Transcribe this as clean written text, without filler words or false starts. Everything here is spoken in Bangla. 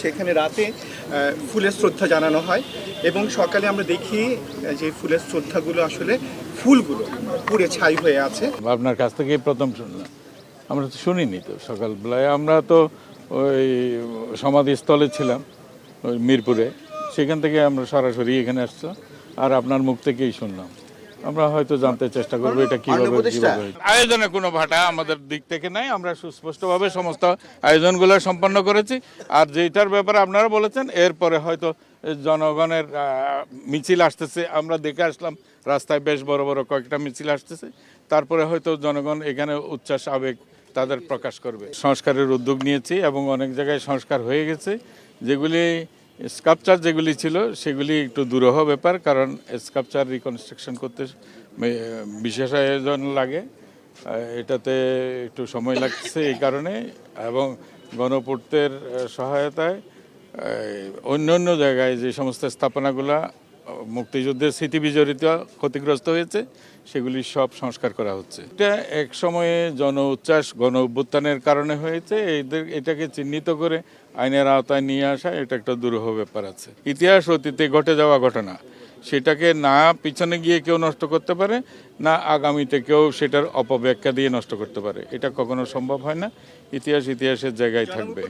সেখানে রাতে ফুলের শ্রদ্ধা জানানো হয় এবং সকালে আমরা দেখি যে ফুলের শ্রদ্ধাগুলো আসলে ফুলগুলো পুড়ে ছাই হয়ে আছে। আপনার কাছ থেকেই প্রথম শুনলাম, আমরা তো শুনিনি তো সকালবেলায়। আমরা তো ওই সমাধিস্থলে ছিলাম ওই মিরপুরে, সেখান থেকে আমরা সরাসরি এখানে আসছিলাম, আর আপনার মুখ থেকেই শুনলাম। আমরা হয়তো জানতে চেষ্টা করবো এটা কিভাবে আয়োজনে কোনো ভাটা আমাদের দিক থেকে নাই। আমরা সুস্পষ্টভাবে সমস্ত আয়োজনগুলো সম্পন্ন করেছি। আর যেটার ব্যাপারে আপনারা বলেছেন, এরপরে হয়তো জনগণের মিছিল আসতেছে, আমরা দেখে আসলাম রাস্তায় বেশ বড় বড় কয়েকটা মিছিল আসতেছে। তারপরে হয়তো জনগণ এখানে উচ্ছ্বাস আবেগ তাদের প্রকাশ করবে। সংস্কারের উদ্যোগ নিয়েছি এবং অনেক জায়গায় সংস্কার হয়ে গেছে। যেগুলি স্কাল্পচার যেগুলি ছিল সেগুলি একটু দুরূহ ব্যাপার, কারণ স্কাল্পচার রিকনস্ট্রাকশন করতে বিশেষ আয়োজন লাগে, এটাতে একটু সময় লাগছে এই কারণে। এবং গণপূর্তের সহায়তায় অন্য অন্য জায়গায় যে সমস্ত স্থাপনাগুলা মুক্তিযুদ্ধের স্মৃতি বিজড়িত ক্ষতিগ্রস্ত হয়েছে সেগুলি সব সংস্কার করা হচ্ছে। এটা এক সময়ে জন উচ্ছ্বাস গণ অভ্যুত্থানের কারণে হয়েছে, এটাকে চিহ্নিত করে আইনের আওতায় নিয়ে আসা এটা একটা দুরূহ ব্যাপার আছে। ইতিহাস অতীতে ঘটে যাওয়া ঘটনা, সেটাকে না পিছনে গিয়ে কেউ নষ্ট করতে পারে, না আগামীতে কেউ সেটার অপব্যাখ্যা দিয়ে নষ্ট করতে পারে। এটা কখনো সম্ভব হয় না। ইতিহাস ইতিহাসের জায়গায় থাকবে।